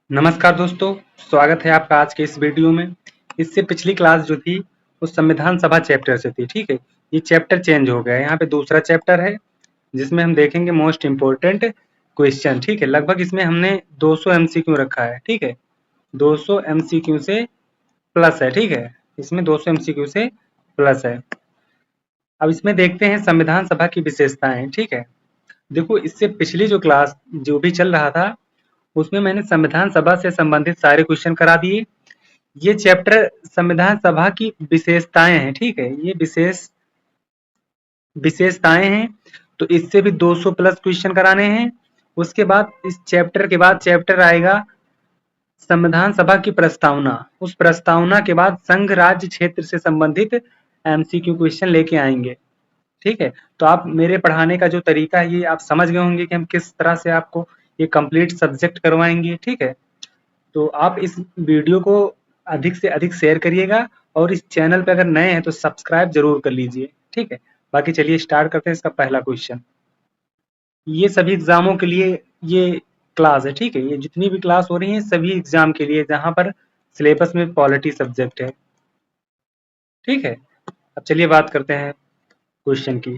नमस्कार दोस्तों, स्वागत है आपका आज के इस वीडियो में। इससे पिछली क्लास जो थी वो संविधान सभा चैप्टर से थी, ठीक है। ये चैप्टर चेंज हो गया है, यहाँ पे दूसरा चैप्टर है जिसमें हम देखेंगे मोस्ट इम्पोर्टेंट क्वेश्चन, ठीक है। लगभग इसमें हमने 200 एमसीक्यू रखा है, ठीक है। 200 एमसीक्यू से प्लस है, ठीक है। इसमें 200 एमसीक्यू से प्लस है। अब इसमें देखते हैं संविधान सभा की विशेषताएं, ठीक है। देखो, इससे पिछली जो क्लास जो भी चल रहा था उसमें मैंने संविधान सभा से संबंधित सारे क्वेश्चन करा दिए। ये चैप्टर संविधान सभा की विशेषताएं हैं, ठीक है। ये विशेषताएं हैं, तो इससे भी 200 प्लस क्वेश्चन कराने हैं। उसके बाद इस चैप्टर के बाद चैप्टर आएगा संविधान सभा की प्रस्तावना। उस प्रस्तावना के बाद संघ राज्य क्षेत्र से संबंधित एमसीक्यू क्वेश्चन लेके आएंगे, ठीक है। तो आप मेरे पढ़ाने का जो तरीका है ये आप समझ गए होंगे कि हम किस तरह से आपको ये कंप्लीट सब्जेक्ट करवाएंगे, ठीक है। तो आप इस वीडियो को अधिक से अधिक शेयर करिएगा और इस चैनल पे अगर नए हैं तो सब्सक्राइब जरूर कर लीजिए, ठीक है। बाकी चलिए स्टार्ट करते हैं इसका पहला क्वेश्चन। ये सभी एग्जामों के लिए ये क्लास है, ठीक है। ये जितनी भी क्लास हो रही है सभी एग्जाम के लिए जहां पर सिलेबस में पॉलिटी सब्जेक्ट है, ठीक है। अब चलिए बात करते हैं क्वेश्चन की।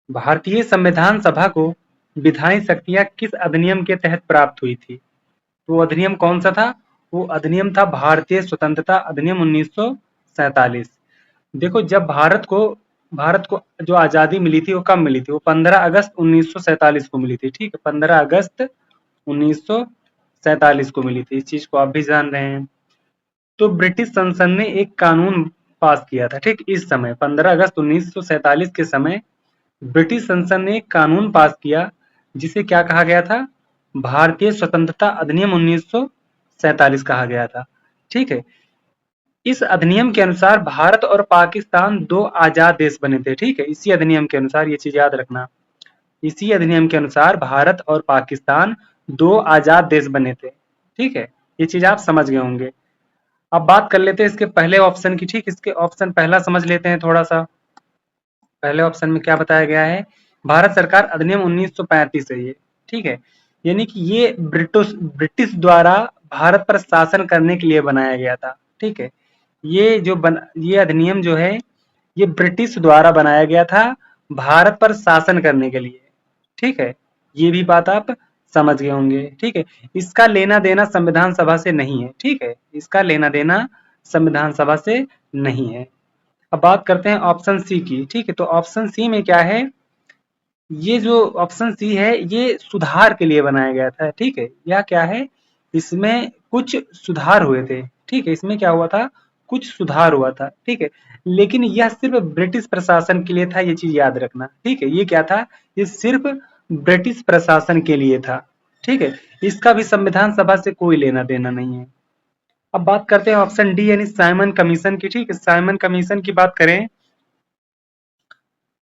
भारतीय संविधान सभा को विधायी शक्तियां किस अधिनियम के तहत प्राप्त हुई थी? तो वो अधिनियम कौन सा था? वो अधिनियम था भारतीय स्वतंत्रता अधिनियम 1947। देखो, जब भारत को जो आजादी मिली थी वो कब मिली थी? वो 15 अगस्त 1947 को मिली थी, ठीक है। 15 अगस्त 1947 को मिली थी। इस चीज को आप भी जान रहे हैं। तो ब्रिटिश संसद ने एक कानून पास किया था, ठीक। इस समय 15 अगस्त 1947 के समय ब्रिटिश संसद ने एक कानून पास किया जिसे क्या कहा गया था? भारतीय स्वतंत्रता अधिनियम 1947 कहा गया था, ठीक है। इस अधिनियम के अनुसार भारत और पाकिस्तान दो आजाद देश बने थे, ठीक है। इसी अधिनियम के अनुसार, ये चीज याद रखना, इसी अधिनियम के अनुसार भारत और पाकिस्तान दो आजाद देश बने थे, ठीक है। ये चीज आप समझ गए होंगे। अब बात कर लेते हैं इसके पहले ऑप्शन की, ठीक। इसके ऑप्शन पहला समझ लेते हैं थोड़ा सा। पहले ऑप्शन में क्या बताया गया है? भारत सरकार अधिनियम 1935 है ये, ठीक है। यानी कि ये ब्रिटिश द्वारा भारत पर शासन करने के लिए बनाया गया था, ठीक है। ये अधिनियम जो है ये ब्रिटिश द्वारा बनाया गया था भारत पर शासन करने के लिए, ठीक है। ये भी बात आप समझ गए होंगे, ठीक है। इसका लेना देना संविधान सभा से नहीं है, ठीक है। इसका लेना देना संविधान सभा से नहीं है। अब बात करते हैं ऑप्शन सी की, ठीक है। तो ऑप्शन सी में क्या है? ये जो ऑप्शन सी है ये सुधार के लिए बनाया गया था, ठीक है। यह क्या है? इसमें कुछ सुधार हुए थे, ठीक है। इसमें क्या हुआ था? कुछ सुधार हुआ था, ठीक है। लेकिन यह सिर्फ ब्रिटिश प्रशासन के लिए था, ये चीज याद रखना, ठीक है। ये क्या था? ये सिर्फ ब्रिटिश प्रशासन के लिए था, ठीक है। इसका भी संविधान सभा से कोई लेना देना नहीं है। अब बात करते हैं ऑप्शन डी यानी साइमन कमीशन की, ठीक है। साइमन कमीशन की बात करें,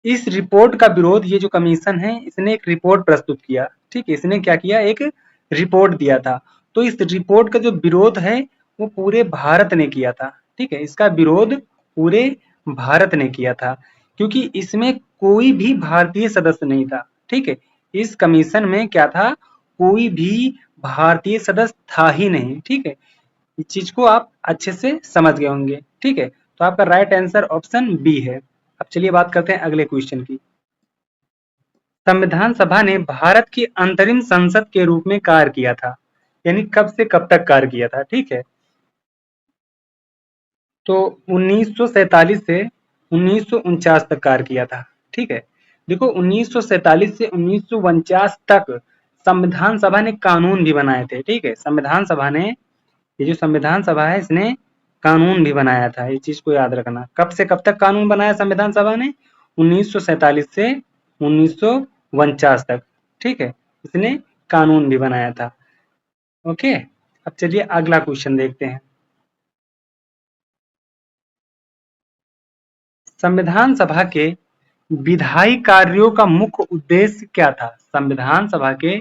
इस रिपोर्ट का विरोध, ये जो कमीशन है इसने एक रिपोर्ट प्रस्तुत किया, ठीक है। इसने क्या किया? एक रिपोर्ट दिया था। तो इस रिपोर्ट का जो विरोध है वो पूरे भारत ने किया था, ठीक है। इसका विरोध पूरे भारत ने किया था क्योंकि इसमें कोई भी भारतीय सदस्य नहीं था, ठीक है। इस कमीशन में क्या था? कोई भी भारतीय सदस्य था ही नहीं, ठीक है। इस चीज को आप अच्छे से समझ गए होंगे, ठीक है। तो आपका राइट आंसर ऑप्शन बी है। अब चलिए बात करते हैं अगले क्वेश्चन की। संविधान सभा ने भारत की अंतरिम संसद के रूप में कार्य किया था, यानी कब से कब तक कार्य किया था, ठीक है। तो 1947 से 1949 तक कार्य किया था, ठीक है। देखो, 1947 से 1949 तक संविधान सभा ने कानून भी बनाए थे, ठीक है। संविधान सभा ने, ये जो संविधान सभा है इसने कानून भी बनाया था, इस चीज को याद रखना। कब से कब तक कानून बनाया संविधान सभा ने? 1947 से 1949 तक, ठीक है। इसने कानून भी बनाया था, ओके। अब चलिए अगला क्वेश्चन देखते हैं। संविधान सभा के विधायी कार्यों का मुख्य उद्देश्य क्या था? संविधान सभा के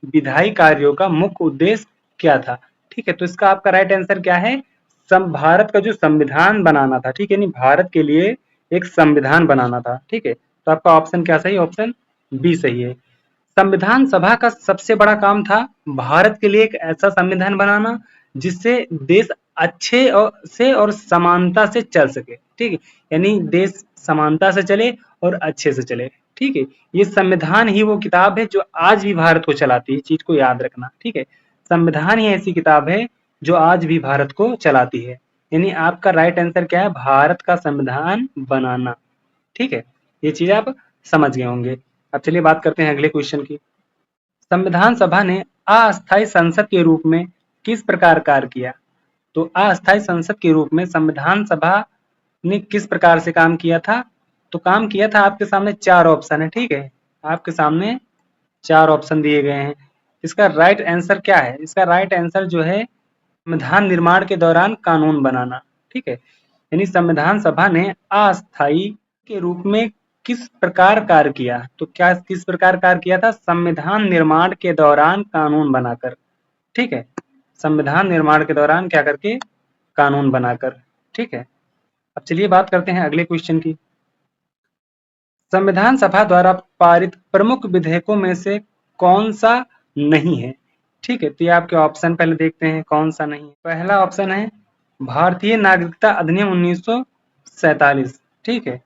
विधायी कार्यों का मुख्य उद्देश्य क्या था? ठीक है, तो इसका आपका राइट आंसर क्या है? भारत का जो संविधान बनाना था, ठीक है, नहीं, भारत के लिए एक संविधान बनाना था, ठीक है। तो आपका ऑप्शन क्या सही? ऑप्शन बी सही है। संविधान सभा का सबसे बड़ा काम था भारत के लिए एक ऐसा संविधान बनाना जिससे देश अच्छे और समानता से चल सके, ठीक है, यानी देश समानता से चले और अच्छे से चले, ठीक है। ये संविधान ही वो किताब है जो आज भी भारत को चलाती है, चीज को याद रखना, ठीक है। संविधान ही ऐसी किताब है जो आज भी भारत को चलाती है, यानी आपका राइट आंसर क्या है, भारत का संविधान बनाना, ठीक है। ये चीज आप समझ गए होंगे। अब चलिए बात करते हैं अगले क्वेश्चन की। संविधान सभा ने अस्थायी संसद के रूप में किस प्रकार कार्य किया? तो अस्थायी संसद के रूप में संविधान सभा ने किस प्रकार से काम किया था? तो काम किया था, आपके सामने चार ऑप्शन है, ठीक है, आपके सामने चार ऑप्शन दिए गए हैं। इसका राइट आंसर क्या है? इसका राइट आंसर जो है संविधान निर्माण के दौरान कानून बनाना, ठीक है। यानी संविधान सभा ने अस्थायी के रूप में किस प्रकार कार्य किया? तो क्या किस प्रकार कार्य किया था? संविधान निर्माण के दौरान कानून बनाकर, ठीक है, संविधान निर्माण के दौरान क्या करके? कानून बनाकर, ठीक है। अब चलिए बात करते हैं अगले क्वेश्चन की। संविधान सभा द्वारा पारित प्रमुख विधेयकों में से कौन सा नहीं है? ठीक है, तो ये आपके ऑप्शन पहले देखते हैं कौन सा नहीं है। पहला ऑप्शन है भारतीय नागरिकता अधिनियम 1947, ठीक है।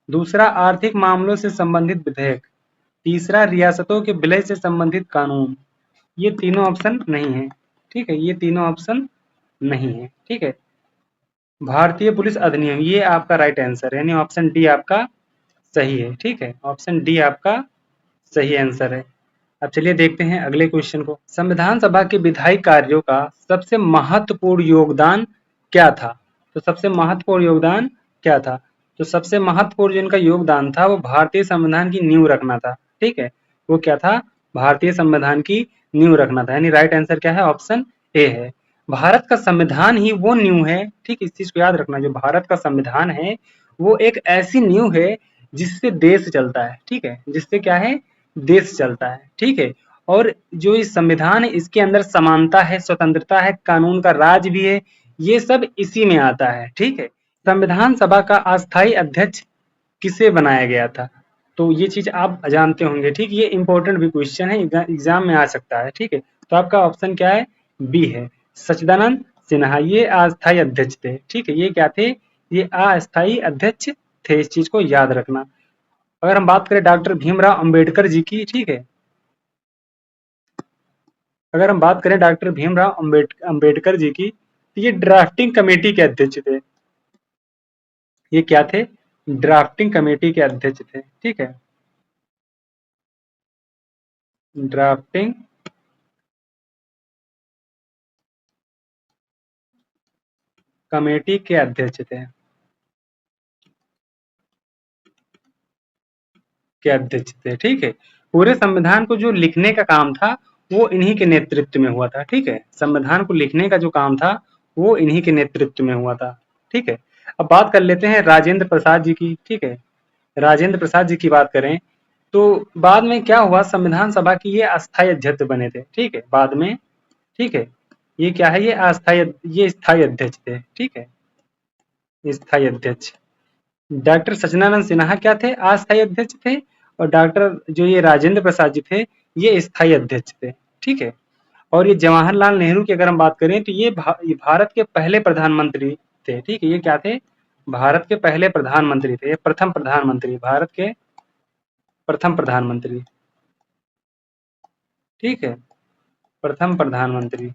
दूसरा आर्थिक मामलों से संबंधित विधेयक। तीसरा रियासतों के विलय से संबंधित कानून। ये तीनों ऑप्शन नहीं है, ठीक है, ये तीनों ऑप्शन नहीं है, ठीक है। भारतीय पुलिस अधिनियम, ये आपका राइट आंसर है, यानी ऑप्शन डी आपका सही है, ठीक है, ऑप्शन डी आपका सही आंसर है। अब चलिए देखते हैं अगले क्वेश्चन को। संविधान सभा के विधायी कार्यों का सबसे महत्वपूर्ण योगदान क्या था? तो सबसे महत्वपूर्ण योगदान क्या था? तो सबसे महत्वपूर्ण जिनका योगदान था वो भारतीय संविधान की नींव रखना था, ठीक है। वो क्या था? भारतीय संविधान की नींव रखना था, यानी राइट आंसर क्या है? ऑप्शन ए है। भारत का संविधान ही वो नींव है, ठीक, इस चीज को याद रखना, जो भारत का संविधान है वो एक ऐसी नींव है जिससे देश चलता है, ठीक है, जिससे क्या है? देश चलता है, ठीक है। और जो इस संविधान है इसके अंदर समानता है, स्वतंत्रता है, कानून का राज भी है, ये सब इसी में आता है, ठीक है। संविधान सभा का अस्थायी अध्यक्ष किसे बनाया गया था? तो ये चीज आप जानते होंगे, ठीक, ये इंपॉर्टेंट भी क्वेश्चन है, एग्जाम में आ सकता है, ठीक है। तो आपका ऑप्शन क्या है? बी है, सच्चिदानंद सिन्हा, ये अस्थायी अध्यक्ष थे, ठीक है। ये क्या थे? ये अस्थायी अध्यक्ष थे, इस चीज को याद रखना। अगर हम बात करें डॉक्टर भीमराव अंबेडकर जी की, ठीक है, अगर हम बात करें डॉक्टर भीमराव अंबेडकर जी की, तो ये ड्राफ्टिंग कमेटी के अध्यक्ष थे। ये क्या थे? ड्राफ्टिंग कमेटी के अध्यक्ष थे, ठीक है, ड्राफ्टिंग कमेटी के अध्यक्ष थे, ठीक है। पूरे संविधान को जो लिखने का काम था वो इन्हीं के नेतृत्व में हुआ था, ठीक है। संविधान को लिखने का जो काम था वो इन्हीं के नेतृत्व में हुआ था, ठीक है। अब बात कर लेते हैं राजेंद्र प्रसाद जी की, ठीक है। राजेंद्र प्रसाद जी की बात करें तो बाद में क्या हुआ, संविधान सभा की ये अस्थायी अध्यक्ष बने थे, ठीक है, बाद में, ठीक है। ये क्या है? ये स्थायी अध्यक्ष थे, ठीक है, स्थायी अध्यक्ष। डॉक्टर सच्चिदानंद सिन्हा क्या थे? अस्थायी अध्यक्ष थे। और डॉक्टर जो ये राजेंद्र प्रसाद जी थे ये स्थायी अध्यक्ष थे, ठीक है। और ये जवाहरलाल नेहरू की अगर हम बात करें तो ये भारत के पहले प्रधानमंत्री थे, ठीक है। ये क्या थे? भारत के पहले प्रधानमंत्री थे, प्रथम प्रधानमंत्री, भारत के प्रथम प्रधानमंत्री, ठीक है, प्रथम प्रधानमंत्री,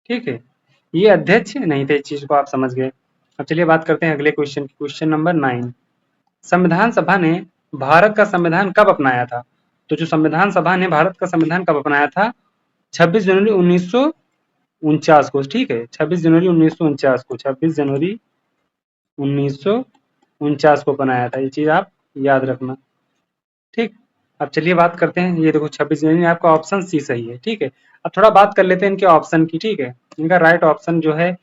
ठीक है। ये अध्यक्ष नहीं थे, इस चीज को आप समझ गए। अब चलिए बात करते हैं अगले क्वेश्चन की, क्वेश्चन नंबर 9। संविधान सभा ने भारत का संविधान कब अपनाया था? तो जो संविधान सभा ने भारत का संविधान कब अपनाया था? 26 जनवरी 1949 को, ठीक है, 26 जनवरी 1949 को, 26 जनवरी 1949 को बनाया था, ये चीज आप याद रखना, ठीक। अब चलिए बात करते हैं, ये देखो 26 जनवरी, आपका ऑप्शन सी सही है, ठीक है। अब थोड़ा बात कर लेते हैं इनके ऑप्शन की, ठीक है। इनका राइट ऑप्शन जो है,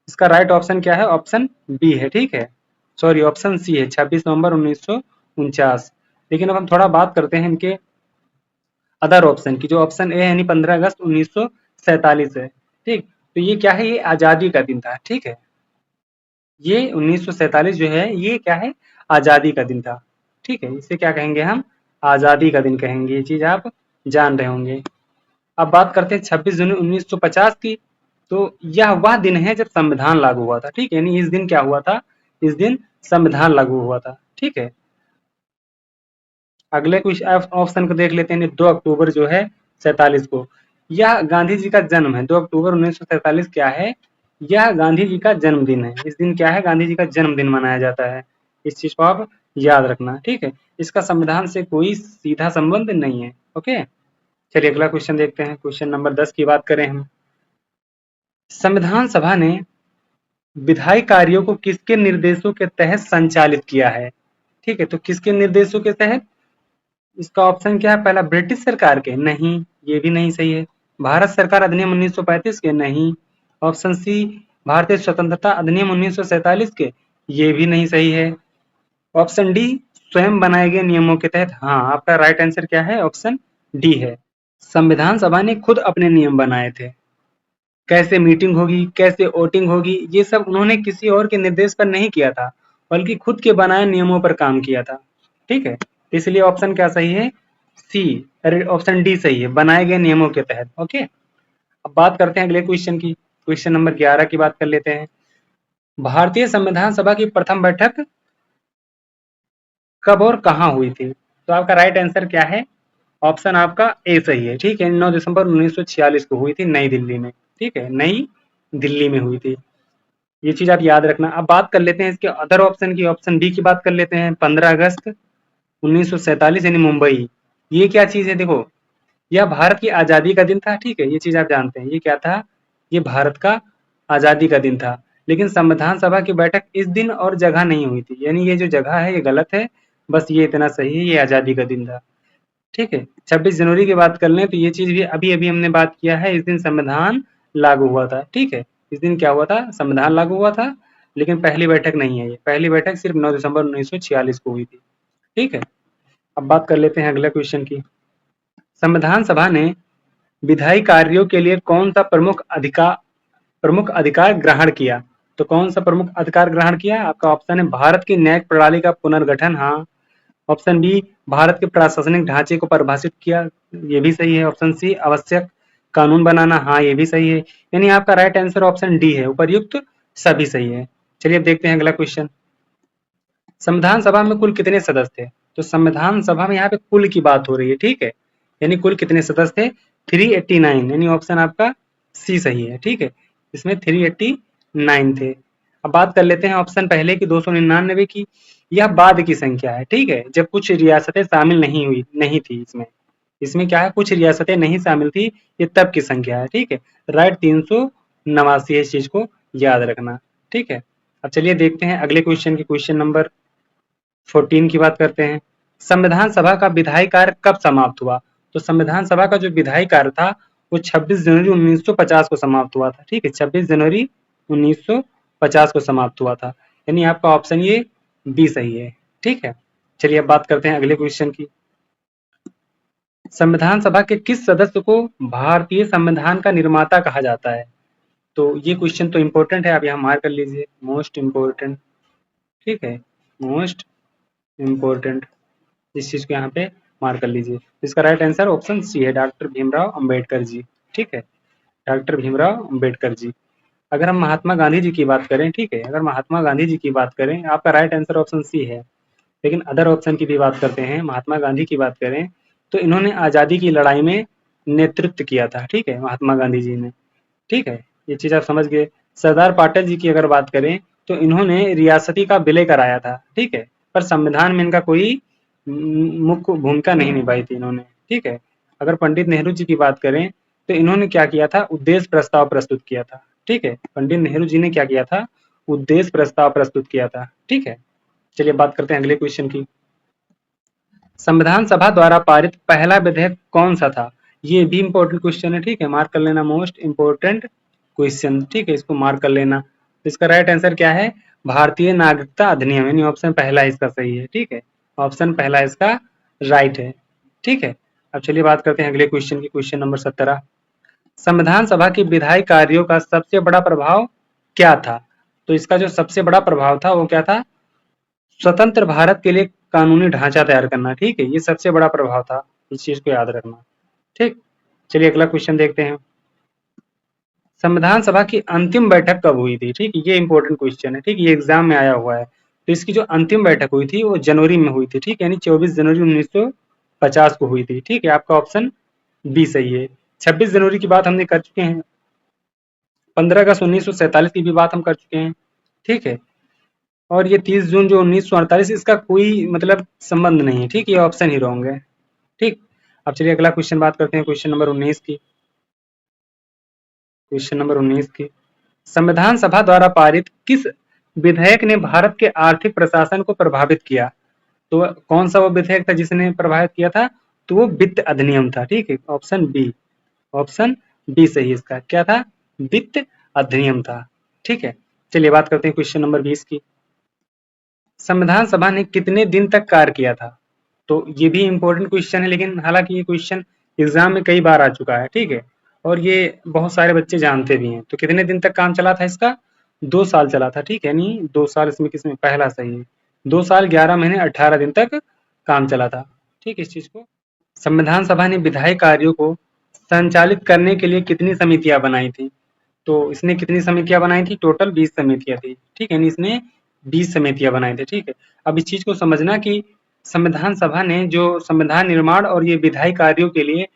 इसका राइट ऑप्शन क्या है? ऑप्शन बी है, ठीक है, सॉरी ऑप्शन सी है, 26 नवंबर 1949। लेकिन अब हम थोड़ा बात करते हैं इनके अदर ऑप्शन की, जो ऑप्शन ए है यानी 15 अगस्त 1947 है, ठीक। तो ये क्या है? ये आजादी का दिन था, ठीक है, ये 1947 जो है ये क्या है? आजादी का दिन था, ठीक है, इसे क्या कहेंगे हम? आज़ादी का दिन कहेंगे, ये चीज़ आप जान रहे होंगे। अब बात करते हैं 26 जनवरी 1950 की। तो यह वह दिन है जब संविधान लागू हुआ था, ठीक है। यानी इस दिन क्या हुआ था, इस दिन संविधान लागू हुआ था, ठीक है। अगले कुछ ऑप्शन को देख लेते हैं। 2 अक्टूबर जो है 47 को, यह गांधी जी का जन्म है। 2 अक्टूबर 1947 क्या है, यह गांधी जी का जन्मदिन है। इस दिन क्या है, गांधी जी का जन्मदिन मनाया जाता है। इस चीज को आप याद रखना, ठीक है। इसका संविधान से कोई सीधा संबंध नहीं है, ओके। चलिए अगला क्वेश्चन देखते हैं। क्वेश्चन नंबर 10 की बात करें हम। संविधान सभा ने विधायी कार्यों को किसके निर्देशों के तहत संचालित किया है, ठीक है। तो किसके निर्देशों के तहत, इसका ऑप्शन क्या है, पहला ब्रिटिश सरकार के, नहीं, ये भी नहीं सही है। भारत सरकार अधिनियम 1935 के, नहीं। ऑप्शन सी भारतीय स्वतंत्रता अधिनियम 1947 के, ये भी नहीं सही है। ऑप्शन डी स्वयं बनाए गए नियमों के तहत, हाँ, आपका राइट आंसर क्या है, ऑप्शन डी है। संविधान सभा ने खुद अपने नियम बनाए थे। कैसे मीटिंग होगी, कैसे वोटिंग होगी, ये सब उन्होंने किसी और के निर्देश पर नहीं किया था, बल्कि खुद के बनाए नियमों पर काम किया था, ठीक है। इसलिए ऑप्शन क्या सही है, सी, अरे ऑप्शन डी सही है, बनाए गए नियमों के तहत, ओके। अब बात करते हैं अगले क्वेश्चन की। क्वेश्चन नंबर 11 की बात कर लेते हैं। भारतीय संविधान सभा की प्रथम बैठक कब और कहाँ हुई थी, तो आपका राइट आंसर क्या है, ऑप्शन आपका ए सही है, ठीक है। 9 दिसंबर 1946 को हुई थी नई दिल्ली में, ठीक है, नई दिल्ली में हुई थी। ये चीज आप याद रखना। अब बात कर लेते हैं इसके अदर ऑप्शन की। ऑप्शन डी की बात कर लेते हैं। 15 अगस्त 1947 यानी मुंबई, ये क्या चीज है, देखो, यह भारत की आजादी का दिन था, ठीक है, ये चीज आप जानते हैं। ये क्या था, ये भारत का आजादी का दिन था। लेकिन संविधान सभा की बैठक इस दिन और जगह नहीं हुई थी, यानी ये जो जगह है ये गलत है, बस ये इतना सही है, ये आजादी का दिन था, ठीक है। 26 जनवरी की बात कर लें तो ये चीज भी अभी अभी हमने बात किया है, इस दिन संविधान लागू हुआ था, ठीक है। इस दिन क्या हुआ था, संविधान लागू हुआ था, लेकिन पहली बैठक नहीं है, ये पहली बैठक सिर्फ 9 दिसंबर 1946 को हुई थी, ठीक है। अब बात कर लेते हैं अगले क्वेश्चन की। संविधान सभा ने विधायी कार्यों के लिए कौन सा प्रमुख अधिकार ग्रहण किया, तो कौन सा प्रमुख अधिकार ग्रहण किया, आपका ऑप्शन है भारत की न्यायिक प्रणाली का पुनर्गठन, हाँ। ऑप्शन बी भारत के प्रशासनिक ढांचे को परिभाषित किया, ये भी सही है। ऑप्शन सी आवश्यक कानून बनाना, हाँ, ये भी सही है। यानी आपका राइट आंसर ऑप्शन डी है, उपर्युक्त सभी सही है। चलिए अब देखते हैं अगला क्वेश्चन। संविधान सभा में कुल कितने सदस्य थे, तो संविधान सभा में यहाँ पे कुल की बात हो रही है, ठीक है। यानी कुल कितने सदस्य थे, 389, यानी ऑप्शन आपका सी सही है, ठीक है। इसमें 389 थे। अब बात कर लेते हैं ऑप्शन पहले की 299 की। यह बाद की संख्या है, ठीक है, जब कुछ रियासतें शामिल नहीं थी इसमें। इसमें क्या है, कुछ रियासतें नहीं शामिल थी, ये तब की संख्या है, ठीक है। राइट 389 है, इस चीज को याद रखना, ठीक है। अब चलिए देखते हैं अगले क्वेश्चन की। क्वेश्चन नंबर 14 की बात करते हैं। संविधान सभा का विधायी कार्य कब समाप्त हुआ, तो संविधान सभा का जो विधायी कार्य था वो 26 जनवरी 1950 को समाप्त हुआ था, ठीक है। 26 जनवरी 1950 को समाप्त हुआ था, यानी आपका ऑप्शन ये बी सही है, ठीक है। चलिए अब बात करते हैं अगले क्वेश्चन की। संविधान सभा के किस सदस्य को भारतीय संविधान का निर्माता कहा जाता है, तो ये क्वेश्चन तो इम्पोर्टेंट है, आप यहाँ मार्क कर लीजिए, मोस्ट इम्पोर्टेंट, ठीक है, मोस्ट इम्पोर्टेंट, इस चीज को यहाँ पे मार्क कर लीजिए। इसका राइट आंसर ऑप्शन सी है, डॉक्टर भीमराव अंबेडकर जी, ठीक है, डॉक्टर भीमराव अंबेडकर जी। अगर हम महात्मा गांधी जी की बात करें, ठीक है, अगर महात्मा गांधी जी की बात करें, आपका राइट आंसर ऑप्शन सी है। लेकिन अदर ऑप्शन की भी बात करते हैं, महात्मा गांधी की बात करें तो इन्होंने आज़ादी की लड़ाई में नेतृत्व किया था, ठीक है, महात्मा गांधी जी ने, ठीक है, ये चीज आप समझ गए। सरदार पाटिल जी की अगर बात करें तो इन्होंने रियासती का विलय कराया था, ठीक है, पर संविधान में इनका कोई मुख्य भूमिका नहीं निभाई थी इन्होंने, ठीक है। अगर पंडित नेहरू जी की बात करें तो इन्होंने क्या किया था, उद्देश्य प्रस्ताव प्रस्तुत किया था, ठीक है, पंडित नेहरू जी ने क्या किया था, उद्देश्य प्रस्ताव प्रस्तुत किया था, ठीक है। चलिए बात करते हैं अगले क्वेश्चन की। संविधान सभा द्वारा पारित पहला विधेयक कौन सा था, ये भी इंपॉर्टेंट क्वेश्चन है, ठीक है, मार्क कर लेना, मोस्ट इंपॉर्टेंट क्वेश्चन, ठीक है, इसको मार्क कर लेना। तो इसका राइट आंसर क्या है, भारतीय नागरिकता अधिनियम, यानी ऑप्शन पहला इसका सही है, ठीक है, ऑप्शन पहला इसका राइट है, ठीक है। अब चलिए बात करते हैं अगले क्वेश्चन की। Question number 17। संविधान सभा के विधायी कार्यों का सबसे बड़ा प्रभाव क्या था, तो इसका जो सबसे बड़ा प्रभाव था वो क्या था, स्वतंत्र भारत के लिए कानूनी ढांचा तैयार करना। ठीक है, ये सबसे बड़ा प्रभाव था, इस चीज को याद रखना। ठीक, चलिए अगला क्वेश्चन देखते हैं। संविधान सभा की अंतिम बैठक कब हुई थी? ठीक, ये इंपॉर्टेंट क्वेश्चन है। ठीक, ये एग्जाम में आया हुआ है। तो इसकी जो अंतिम बैठक हुई थी वो जनवरी में हुई थी। ठीक, यानी 24 जनवरी 1950 को हुई थी। ठीक है, आपका ऑप्शन बी सही है। 26 जनवरी की बात हमने कर चुके हैं। 15 अगस्त 1947 की भी बात हम कर चुके हैं। ठीक है, और ये 30 जून जो 1948, इसका कोई मतलब संबंध नहीं है। ठीक, ये ऑप्शन ही रॉन्ग है। ठीक, अब चलिए अगला क्वेश्चन बात करते हैं, क्वेश्चन नंबर 19 की। क्वेश्चन नंबर 19 की, संविधान सभा द्वारा पारित किस विधेयक ने भारत के आर्थिक प्रशासन को प्रभावित किया? तो कौन सा वो विधेयक था जिसने प्रभावित किया था? तो वो वित्त अधिनियम था। ठीक है, ऑप्शन बी, ऑप्शन बी सही इसका। क्या था? वित्त अधिनियम था। ठीक है, चलिए बात करते हैं क्वेश्चन नंबर 20 की। संविधान सभा ने कितने दिन तक कार्य किया था? तो ये भी इंपॉर्टेंट क्वेश्चन है, लेकिन हालांकि ये क्वेश्चन एग्जाम में कई बार आ चुका है। ठीक है, और ये बहुत सारे बच्चे जानते भी हैं। तो कितने दिन तक काम चला था इसका? 2 साल चला था। ठीक है, यानी 2 साल इसमें किसमें पहला सही है। 2 साल 11 महीने 18 दिन तक काम चला था। ठीक है, इस चीज को, संविधान सभा ने विधायी कार्यों को संचालित करने के लिए कितनी समितियां बनाई थी? तो इसने कितनी समितियां बनाई थी? टोटल 20 समितियां थी। ठीक है, यानी इसने 20 समितियां बनाई थी। ठीक है, अब इस चीज को समझना कि संविधान सभा ने जो संविधान निर्माण और ये विधायी कार्यों के लिए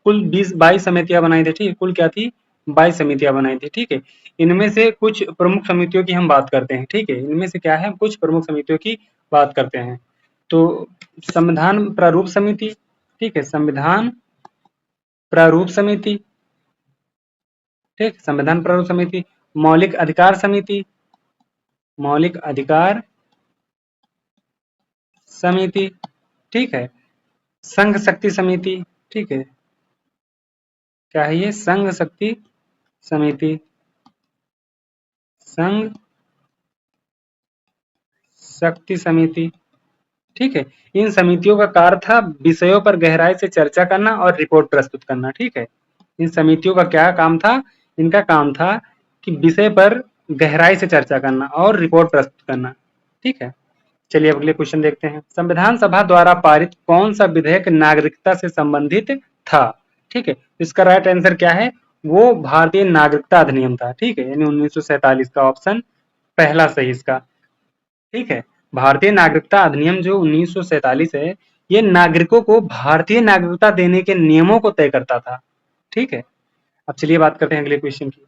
कुल 22 समितियां बनाई थी। ठीक है, कुल क्या थी? 22 समितियां बनाई थी। ठीक है, इनमें से कुछ प्रमुख समितियों की हम बात करते हैं। ठीक है, इनमें से क्या है, कुछ प्रमुख समितियों की बात करते हैं। तो संविधान प्रारूप समिति, ठीक है, संविधान प्रारूप समिति, ठीक, संविधान प्रारूप समिति, मौलिक अधिकार समिति, मौलिक अधिकार समिति, ठीक है, संघ शक्ति समिति, ठीक है, क्या है ये? संघ शक्ति समिति, संघ शक्ति समिति। ठीक है, इन समितियों का कार्य था विषयों पर गहराई से चर्चा करना और रिपोर्ट प्रस्तुत करना। ठीक है, इन समितियों का क्या काम था? इनका काम था कि विषय पर गहराई से चर्चा करना और रिपोर्ट प्रस्तुत करना। ठीक है, चलिए अगले क्वेश्चन देखते हैं। संविधान सभा द्वारा पारित कौन सा विधेयक नागरिकता से संबंधित था? ठीक है, इसका राइट आंसर क्या है? वो भारतीय नागरिकता अधिनियम था। ठीक है, यानी 1947 का ऑप्शन पहला सही इसका। ठीक है, भारतीय नागरिकता अधिनियम जो 1947 है, ये नागरिकों को भारतीय नागरिकता देने के नियमों को तय करता था। ठीक है, अब चलिए बात करते हैं अगले क्वेश्चन की।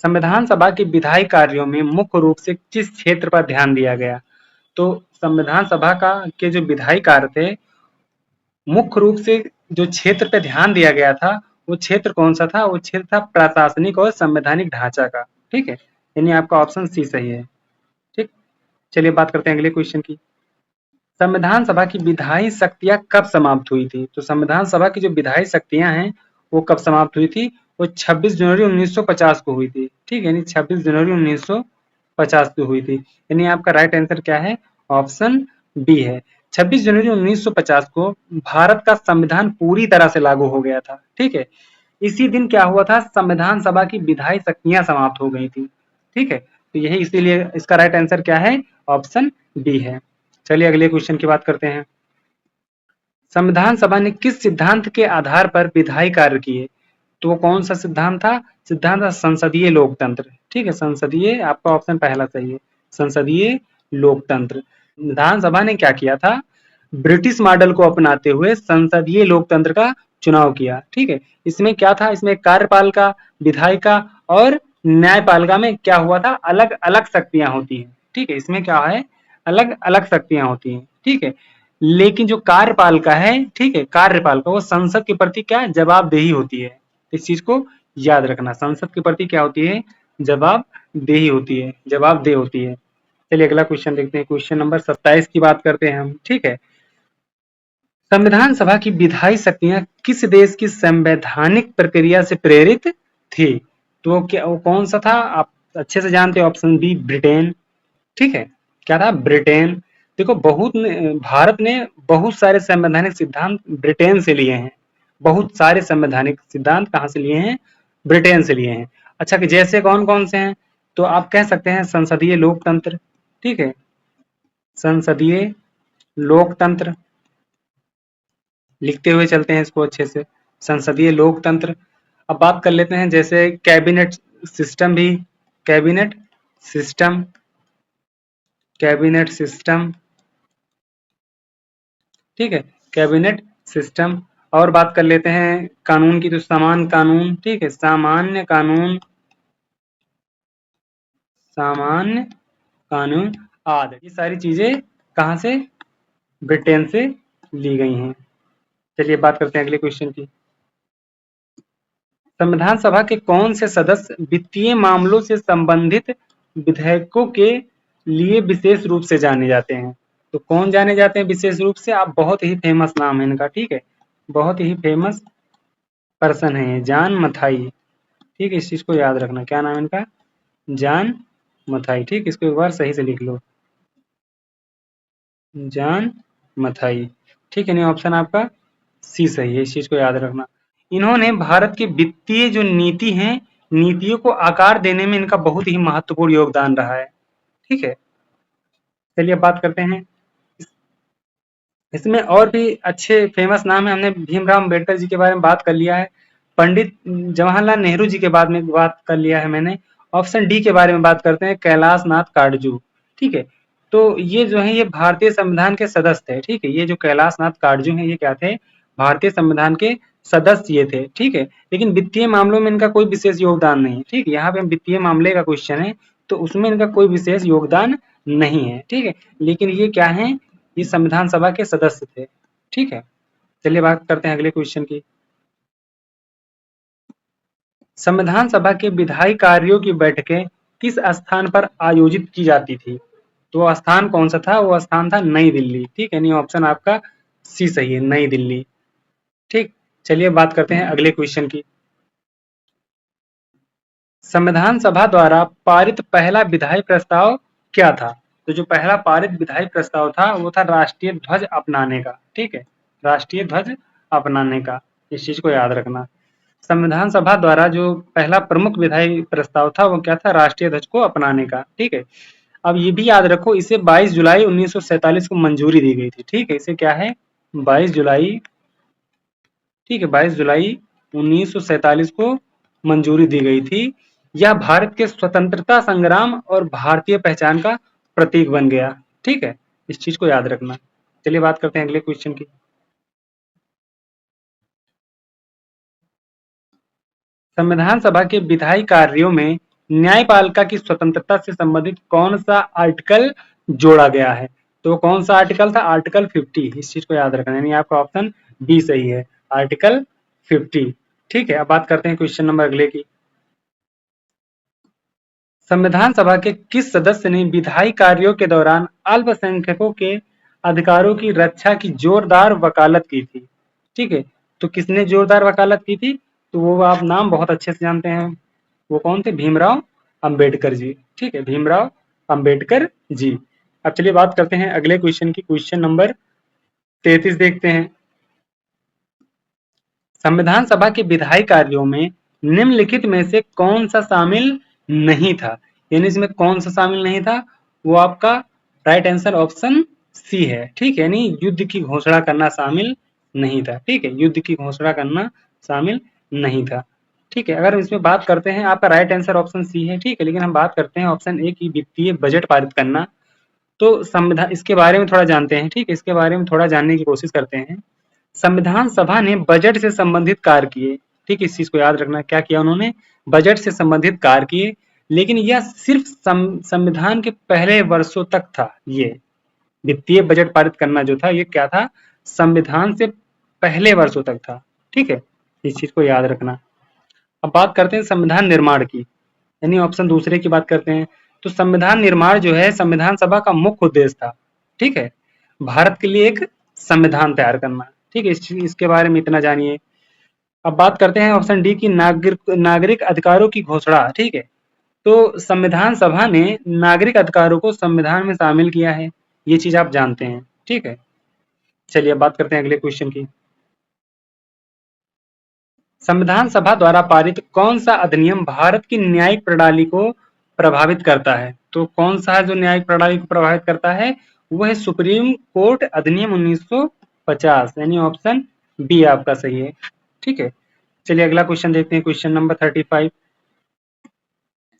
संविधान सभा के विधायी कार्यों में मुख्य रूप से किस क्षेत्र पर ध्यान दिया गया? तो संविधान सभा का के जो विधायी कार्य थे, मुख्य रूप से जो क्षेत्र पे ध्यान दिया गया था, वो क्षेत्र कौन सा था? वो क्षेत्र था प्रशासनिक और संवैधानिक ढांचा का। ठीक है, यानी आपका ऑप्शन सी सही है। ठीक, चलिए बात करते हैं अगले क्वेश्चन की। संविधान सभा की विधायी शक्तियां कब समाप्त हुई थी? तो संविधान सभा की जो विधायी शक्तियां हैं वो कब समाप्त हुई थी? वो 26 जनवरी 1950 को हुई थी। ठीक है, यानी 26 जनवरी 1950 को हुई थी। यानी आपका राइट आंसर क्या है? ऑप्शन बी है। 26 जनवरी 1950 को भारत का संविधान पूरी तरह से लागू हो गया था। ठीक है, इसी दिन क्या हुआ था? संविधान सभा की विधायी शक्तियां समाप्त हो गई थी। ठीक है, तो यही इसीलिए इसका राइट आंसर क्या है? ऑप्शन बी है। चलिए अगले क्वेश्चन की बात करते हैं। संविधान सभा ने किस सिद्धांत के आधार पर विधायी कार्य किए? तो वो कौन सा सिद्धांत था? सिद्धांत था संसदीय लोकतंत्र। ठीक है, संसदीय, आपका ऑप्शन पहला सही है, संसदीय लोकतंत्र। विधानसभा ने क्या किया था? ब्रिटिश मॉडल को अपनाते हुए संसदीय लोकतंत्र का चुनाव किया। ठीक है, इसमें क्या था? इसमें कार्यपालिका, विधायिका और न्यायपालिका में क्या हुआ था? अलग अलग शक्तियां होती हैं। ठीक है, इसमें क्या है? अलग अलग शक्तियां होती हैं। ठीक है, लेकिन जो कार्यपालिका है, ठीक है, कार्यपालिका वो संसद के प्रति क्या जवाबदेही होती है। इस चीज को याद रखना, संसद के प्रति क्या होती है? जवाबदेही होती है, जवाबदेह होती है। चलिए अगला क्वेश्चन देखते हैं, क्वेश्चन नंबर 27 की बात करते हैं हम। ठीक है, संविधान सभा की विधायी शक्तियां किस देश की संवैधानिक प्रक्रिया से प्रेरित थी? तो क्या वो कौन सा था? आप अच्छे से जानते हो, ऑप्शन बी ब्रिटेन। ठीक है, क्या था? ब्रिटेन। देखो, भारत ने बहुत सारे संवैधानिक सिद्धांत ब्रिटेन से लिए हैं। बहुत सारे संवैधानिक सिद्धांत कहाँ से लिए हैं? ब्रिटेन से लिए हैं। अच्छा, कि जैसे कौन कौन से हैं? तो आप कह सकते हैं संसदीय लोकतंत्र, ठीक है, संसदीय लोकतंत्र, लिखते हुए चलते हैं इसको अच्छे से, संसदीय लोकतंत्र। अब बात कर लेते हैं जैसे कैबिनेट सिस्टम भी, कैबिनेट सिस्टम, कैबिनेट सिस्टम, ठीक है, कैबिनेट सिस्टम। और बात कर लेते हैं कानून की, तो समान कानून, ठीक है, सामान्य कानून, सामान्य कानून आदि, ये सारी चीजें कहाँ से, ब्रिटेन से ली गई हैं। चलिए बात करते हैं अगले क्वेश्चन की। संविधान सभा के कौन से सदस्य वित्तीय मामलों से संबंधित विधेयकों के लिए विशेष रूप से जाने जाते हैं? तो कौन जाने जाते हैं विशेष रूप से? आप, बहुत ही फेमस नाम है इनका, ठीक है, बहुत ही फेमस पर्सन है ये, जॉन मथाई, ठीक है, इस चीज को याद रखना, क्या नाम है इनका, जॉन मथाई, ठीक, इसको एक बार सही से लिख लो, जॉन मथाई, ठीक है, नहीं, ऑप्शन आपका सी सही है, इस चीज को याद रखना। इन्होंने भारत की वित्तीय जो नीति है, नीतियों को आकार देने में इनका बहुत ही महत्वपूर्ण योगदान रहा है, ठीक है। चलिए अब बात करते हैं, इसमें और भी अच्छे फेमस नाम है, हमने भीमराव अम्बेडकर जी के बारे में बात कर लिया है, पंडित जवाहरलाल नेहरू जी के बाद में बात कर लिया है मैंने। ऑप्शन डी के बारे में बात करते हैं, कैलाश नाथ काटजू, ठीक है। तो ये जो है ये भारतीय संविधान के सदस्य थे, ठीक है, ये जो कैलाश नाथ काटजू हैं ये क्या थे, भारतीय संविधान के सदस्य ये थे, ठीक है। लेकिन वित्तीय मामलों में इनका कोई विशेष योगदान नहीं है, ठीक है, यहाँ पे वित्तीय मामले का क्वेश्चन है तो उसमें इनका कोई विशेष योगदान नहीं है, ठीक है। लेकिन ये क्या है, ये संविधान सभा के सदस्य थे, ठीक है। चलिए बात करते हैं अगले क्वेश्चन की। संविधान सभा के विधायी कार्यों की बैठकें किस स्थान पर आयोजित की जाती थी? तो वो स्थान कौन सा था? वो स्थान था नई दिल्ली, ठीक है, नहीं, ऑप्शन आपका सी सही है, नई दिल्ली, ठीक। चलिए बात करते हैं अगले क्वेश्चन की। संविधान सभा द्वारा पारित पहला विधायी प्रस्ताव क्या था? तो जो पहला पारित विधायी प्रस्ताव था वो था राष्ट्रीय ध्वज अपनाने का, ठीक है, राष्ट्रीय ध्वज अपनाने का, इस चीज को याद रखना। संविधान सभा द्वारा जो पहला प्रमुख विधायी प्रस्ताव था वो क्या था? राष्ट्रीय ध्वज को अपनाने का, ठीक है। अब ये भी याद रखो, इसे 22 जुलाई 1947 को मंजूरी दी गई थी, ठीक है, इसे क्या है, 22 जुलाई, ठीक है, 22 जुलाई 1947 को मंजूरी दी गई थी। यह भारत के स्वतंत्रता संग्राम और भारतीय पहचान का प्रतीक बन गया, ठीक है, इस चीज को याद रखना। चलिए बात करते हैं अगले क्वेश्चन की। संविधान सभा के विधायी कार्यों में न्यायपालिका की स्वतंत्रता से संबंधित कौन सा आर्टिकल जोड़ा गया है? तो कौन सा आर्टिकल था? आर्टिकल 50, इस चीज को याद रखना, यानी आपका ऑप्शन बी सही है, आर्टिकल 50, ठीक है। अब बात करते हैं क्वेश्चन नंबर अगले की। संविधान सभा के किस सदस्य ने विधायी कार्यों के दौरान अल्पसंख्यकों के अधिकारों की रक्षा की जोरदार वकालत की थी? ठीक है, तो किसने जोरदार वकालत की थी? तो वो आप नाम बहुत अच्छे से जानते हैं, वो कौन थे? भीमराव अंबेडकर जी, ठीक है, भीमराव अंबेडकर जी। अब चलिए बात करते हैं अगले क्वेश्चन की, क्वेश्चन नंबर 33 देखते हैं। संविधान सभा के विधायी कार्यों में निम्नलिखित में से कौन सा शामिल नहीं था? यानी इसमें कौन सा शामिल नहीं था? वो आपका राइट आंसर ऑप्शन सी है, ठीक है, यानी युद्ध की घोषणा करना शामिल नहीं था, ठीक है, युद्ध की घोषणा करना शामिल नहीं था, ठीक है। अगर इसमें बात करते हैं, आपका राइट आंसर ऑप्शन सी है, ठीक है, लेकिन हम बात करते हैं ऑप्शन ए की, वित्तीय बजट पारित करना। तो संविधान, इसके बारे में थोड़ा जानते हैं, ठीक है, इसके बारे में थोड़ा जानने की कोशिश करते हैं। संविधान सभा ने बजट से संबंधित कार्य किए, ठीक है, इस चीज को याद रखना, क्या किया उन्होंने? बजट से संबंधित कार्य किए, लेकिन यह सिर्फ संविधान के पहले वर्षों तक था। ये वित्तीय बजट पारित करना जो था ये क्या था? संविधान से पहले वर्षों तक था, ठीक है, इस चीज को याद रखना। अब बात करते हैं संविधान निर्माण की, यानी ऑप्शन दूसरे की बात करते हैं। तो संविधान निर्माण जो है संविधान सभा का मुख्य उद्देश्य था, ठीक है, भारत के लिए एक संविधान तैयार करना, ठीक है, इसके बारे में इतना जानिए। अब बात करते हैं ऑप्शन डी की, नागरिक अधिकारों की घोषणा, ठीक है। तो संविधान सभा ने नागरिक अधिकारों को संविधान में शामिल किया है, ये चीज आप जानते हैं, ठीक है। चलिए अब बात करते हैं अगले क्वेश्चन की। संविधान सभा द्वारा पारित कौन सा अधिनियम भारत की न्यायिक प्रणाली को प्रभावित करता है? तो कौन सा है जो न्यायिक प्रणाली को प्रभावित करता है? वो है सुप्रीम कोर्ट अधिनियम 1950, यानी ऑप्शन बी आपका सही है। ठीक है, चलिए अगला क्वेश्चन देखते हैं, क्वेश्चन नंबर 35।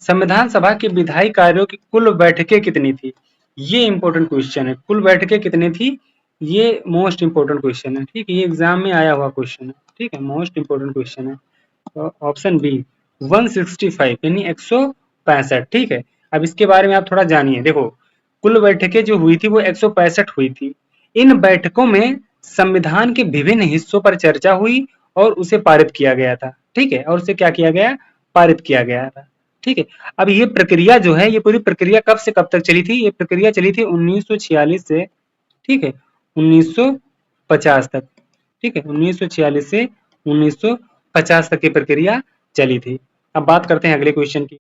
संविधान सभा के विधायी कार्यों की कुल बैठकें कितनी थी? ये इंपॉर्टेंट क्वेश्चन है, कुल बैठकें कितनी थी, ये मोस्ट इंपॉर्टेंट क्वेश्चन है। ठीक है, ये एग्जाम में आया हुआ क्वेश्चन है। ठीक है, मोस्ट इंपॉर्टेंट क्वेश्चन है। तो ऑप्शन बी 165 यानी 165। ठीक है, अब इसके बारे में आप थोड़ा जानिए। देखो, कुल बैठकें जो हुई थी वो 165 हुई थी। इन बैठकों में संविधान के विभिन्न हिस्सों पर चर्चा हुई और उसे पारित किया गया था। ठीक है, और उसे क्या किया गया, पारित किया गया था। ठीक है, अब ये प्रक्रिया जो है, ये पूरी प्रक्रिया कब से कब तक चली थी? ये प्रक्रिया चली थी 1946 से, ठीक है, 1950 तक। ठीक है, 1946 से 1950 तक की प्रक्रिया चली थी। अब बात करते हैं अगले क्वेश्चन की।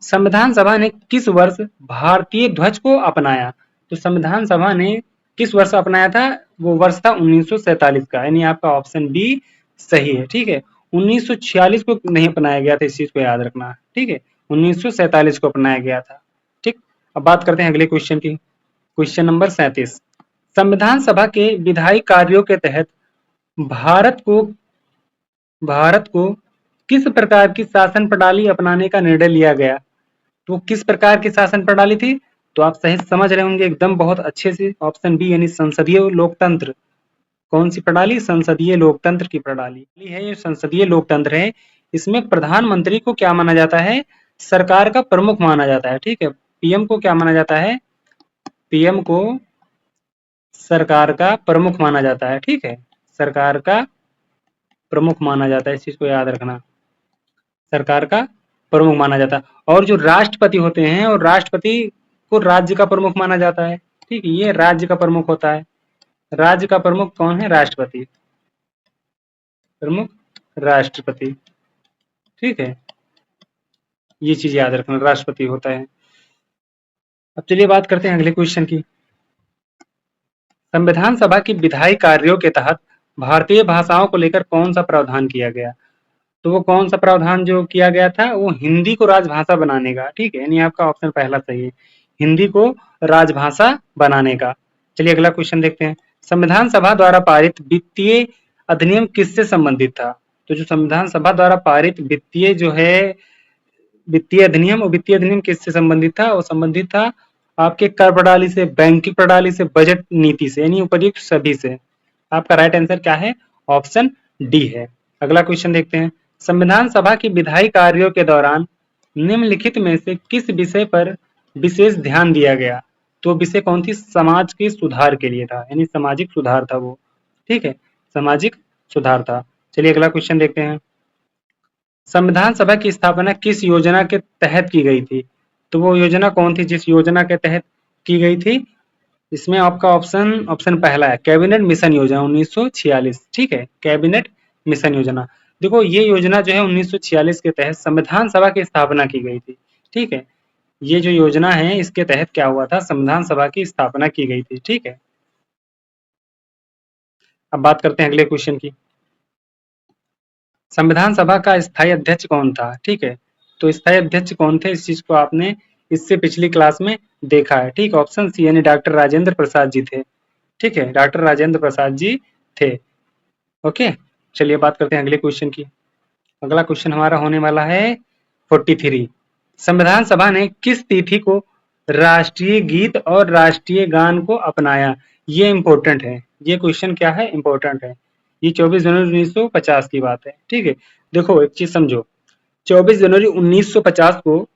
संविधान सभा ने किस वर्ष भारतीय ध्वज को अपनाया? तो संविधान सभा ने किस वर्ष अपनाया था? वो वर्ष था 1947 का, यानी आपका ऑप्शन बी सही है। ठीक है, 1946 को नहीं अपनाया गया था, इस चीज को याद रखना। ठीक है, 1947 को अपनाया गया था। ठीक, अब बात करते हैं अगले क्वेश्चन की, क्वेश्चन नंबर 37। संविधान सभा के विधायी कार्यों के तहत भारत को भारत को किस प्रकार की शासन प्रणाली अपनाने का निर्णय लिया गया? तो किस प्रकार की शासन प्रणाली थी? तो आप सही समझ रहे होंगे एकदम बहुत अच्छे से, ऑप्शन बी यानी संसदीय लोकतंत्र। कौन सी प्रणाली? संसदीय लोकतंत्र की प्रणाली है ये। संसदीय लोकतंत्र है, इसमें प्रधानमंत्री को क्या माना जाता है? सरकार का प्रमुख माना जाता है। ठीक है, पीएम को क्या माना जाता है? पीएम को सरकार का प्रमुख माना जाता है। ठीक है, सरकार का प्रमुख माना जाता है, इस चीज को याद रखना। सरकार का प्रमुख माना जाता है। और जो राष्ट्रपति होते हैं, और राष्ट्रपति को राज्य का प्रमुख माना जाता है। ठीक है, ये राज्य का प्रमुख होता है। राज्य का प्रमुख कौन है? राष्ट्रपति, प्रमुख राष्ट्रपति। ठीक है, ये चीज याद रखना, राष्ट्रपति होता है। अब चलिए बात करते हैं अगले क्वेश्चन की। संविधान सभा की विधायी कार्यों के तहत भारतीय भाषाओं को लेकर कौन सा प्रावधान किया गया? तो वो कौन सा प्रावधान जो किया गया था? वो हिंदी को राजभाषा बनाने का। ठीक है, यानी आपका ऑप्शन पहला सही है, हिंदी को राजभाषा बनाने का। चलिए अगला क्वेश्चन देखते हैं। संविधान सभा द्वारा पारित वित्तीय अधिनियम किससे संबंधित था? तो जो संविधान सभा द्वारा पारित वित्तीय जो है वित्तीय अधिनियम, और वित्तीय अधिनियम किससे संबंधित था? वो संबंधित था आपके कर प्रणाली से, बैंकिंग प्रणाली से, बजट नीति से, यानी उपर्युक्त सभी से। आपका राइट आंसर क्या है? ऑप्शन डी है। अगला क्वेश्चन देखते हैं। संविधान सभा की विधायी कार्यों के दौरान निम्नलिखित में से किस विषय पर विशेष ध्यान दिया गया? तो विषय कौन थी? समाज के सुधार के लिए था, यानी सामाजिक सुधार था वो। ठीक है, सामाजिक सुधार था। चलिए अगला क्वेश्चन देखते हैं। संविधान सभा की स्थापना किस योजना के तहत की गई थी? तो वो योजना कौन थी जिस योजना के तहत की गई थी? इसमें आपका ऑप्शन पहला है कैबिनेट मिशन योजना 1946। ठीक है, कैबिनेट मिशन योजना। देखो, ये योजना जो है 1946 के तहत संविधान सभा की स्थापना की गई थी। ठीक है, ये जो योजना है इसके तहत क्या हुआ था? संविधान सभा की स्थापना की गई थी। ठीक है, अब बात करते हैं अगले क्वेश्चन की। संविधान सभा का स्थायी अध्यक्ष कौन था? ठीक है, तो स्थायी अध्यक्ष कौन थे, इस चीज को आपने इससे पिछली क्लास में देखा है। ठीक, ऑप्शन सी यानी डॉक्टर राजेंद्र प्रसाद जी थे। ठीक है, डॉक्टर राजेंद्र प्रसाद जी थे। ओके, चलिए बात करते हैं अगले क्वेश्चन की। अगला क्वेश्चन हमारा होने वाला है 43। संविधान सभा ने किस तिथि को राष्ट्रीय गीत और राष्ट्रीय गान को अपनाया? ये इंपॉर्टेंट है, ये क्वेश्चन क्या है? इंपॉर्टेंट है। ये 24 जनवरी 1950 की बात है। ठीक है, देखो एक चीज समझो, 24 जनवरी 1950 को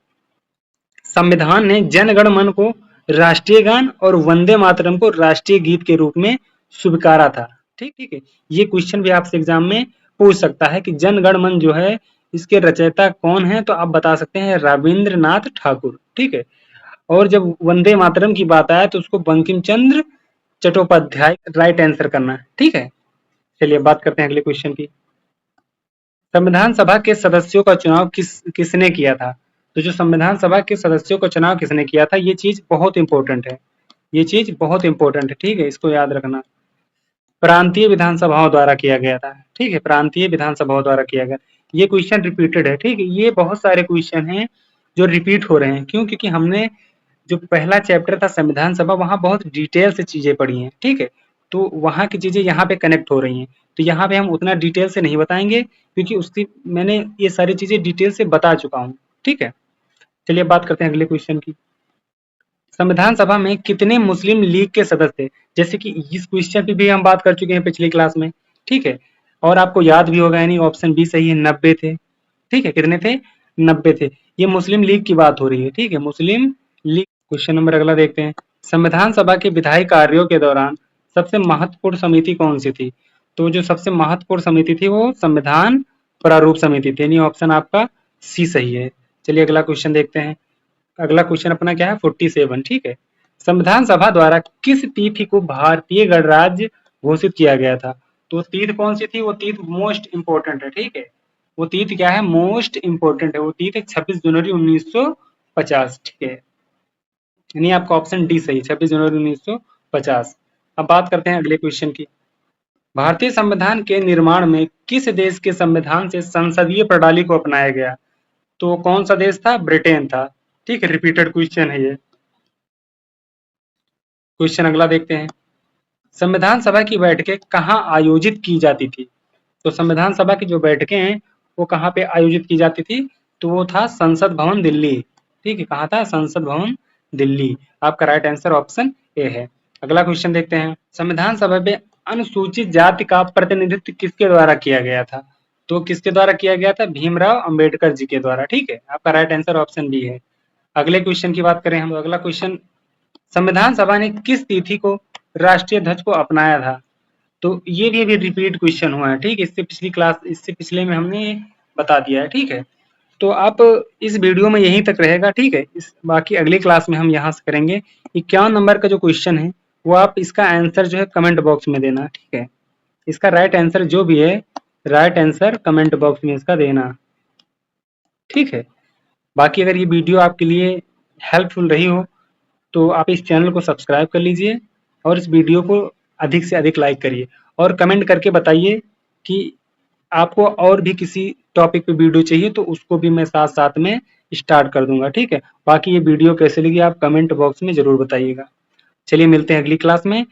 संविधान ने जन गण मन को राष्ट्रीय गान और वंदे मातरम को राष्ट्रीय गीत के रूप में स्वीकारा था। ठीक ठीक है, ये क्वेश्चन भी आपसे एग्जाम में पूछ सकता है कि जन गण मन जो है इसके रचयिता कौन है? तो आप बता सकते हैं रविंद्रनाथ ठाकुर। ठीक है, और जब वंदे मातरम की बात आए तो उसको बंकिम चंद्र चट्टोपाध्याय राइट आंसर करना है। ठीक है, चलिए बात करते हैं अगले क्वेश्चन की। संविधान सभा के सदस्यों का चुनाव किसने किया था? तो जो संविधान सभा के सदस्यों का चुनाव किसने किया था, ये चीज बहुत इंपॉर्टेंट है। ये चीज बहुत इंपॉर्टेंट है। ठीक है, इसको याद रखना। प्रांतीय विधानसभाओं द्वारा किया गया था। ठीक है, प्रांतीय विधानसभाओं द्वारा किया गया। ये क्वेश्चन रिपीटेड है। ठीक है, ये बहुत सारे क्वेश्चन हैं जो रिपीट हो रहे हैं। क्यों? क्योंकि हमने जो पहला चैप्टर था संविधान सभा, वहाँ बहुत डिटेल से चीजें पढ़ी हैं, ठीक है। तो वहाँ की चीजें यहाँ पे कनेक्ट हो रही हैं, तो यहाँ पे हम उतना डिटेल से नहीं बताएंगे, क्योंकि उसकी मैंने ये सारी चीजें डिटेल से बता चुका हूँ, ठीक है। चलिए बात करते हैं अगले क्वेश्चन की। संविधान सभा में कितने मुस्लिम लीग के सदस्य थे? जैसे कि इस क्वेश्चन पे भी हम बात कर चुके हैं पिछली क्लास में, ठीक है। और आपको याद भी होगा, यानी ऑप्शन बी सही है, 90 थे, ठीक है। कितने थे? 90 थे। ये मुस्लिम लीग की बात हो रही है, ठीक है, मुस्लिम लीग। क्वेश्चन नंबर अगला देखते हैं। संविधान सभा के विधायी कार्यों के दौरान सबसे महत्वपूर्ण समिति कौन सी थी? तो जो सबसे महत्वपूर्ण समिति थी वो संविधान प्रारूप समिति थी, यानी ऑप्शन आपका सी सही है। चलिए अगला क्वेश्चन देखते हैं। अगला क्वेश्चन अपना क्या है? 47, ठीक है। संविधान सभा द्वारा किस तिथि को भारतीय गणराज्य घोषित किया गया था? तो तिथि कौन सी थी? वो तिथि मोस्ट इंपोर्टेंट है, ठीक है। वो तिथि क्या है? मोस्ट इंपोर्टेंट है। वो तिथि 26 जनवरी 1950, ठीक है। यानी आपका ऑप्शन डी सही, 26 जनवरी 1950। अब बात करते हैं अगले क्वेश्चन की। भारतीय संविधान के निर्माण में किस देश के संविधान से संसदीय प्रणाली को अपनाया गया? तो कौन सा देश था? ब्रिटेन था, ठीक है। रिपीटेड क्वेश्चन है ये। क्वेश्चन अगला देखते हैं। संविधान सभा की बैठकें कहाँ आयोजित की जाती थी? तो संविधान सभा की जो बैठकें हैं वो कहाँ पे आयोजित की जाती थी? तो वो था संसद भवन दिल्ली, ठीक है। कहाँ था? संसद भवन दिल्ली। आपका राइट आंसर ऑप्शन ए है। अगला क्वेश्चन देखते हैं। संविधान सभा में अनुसूचित जाति का प्रतिनिधित्व किसके द्वारा किया गया था? तो किसके द्वारा किया गया था? भीमराव अंबेडकर जी के द्वारा, ठीक है। आपका राइट आंसर ऑप्शन बी है। अगले क्वेश्चन की बात करें हम, तो अगला क्वेश्चन, संविधान सभा ने किस तिथि को राष्ट्रीय ध्वज को अपनाया था? तो ये भी अभी रिपीट क्वेश्चन हुआ है, ठीक है। इससे पिछले में हमने बता दिया है, ठीक है। तो आप इस वीडियो में यहीं तक रहेगा, ठीक है। बाकी अगली क्लास में हम यहाँ से करेंगे। 51 नंबर का जो क्वेश्चन है वो आप इसका आंसर जो है कमेंट बॉक्स में देना, ठीक है। इसका राइट आंसर जो भी है, राइट आंसर कमेंट बॉक्स में इसका देना, ठीक है। बाकी अगर ये वीडियो आपके लिए हेल्पफुल रही हो तो आप इस चैनल को सब्सक्राइब कर लीजिए और इस वीडियो को अधिक से अधिक लाइक करिए और कमेंट करके बताइए कि आपको और भी किसी टॉपिक पे वीडियो चाहिए, तो उसको भी मैं साथ साथ में स्टार्ट कर दूंगा, ठीक है। बाकी ये वीडियो कैसे लगी आप कमेंट बॉक्स में जरूर बताइएगा। चलिए मिलते हैं अगली क्लास में।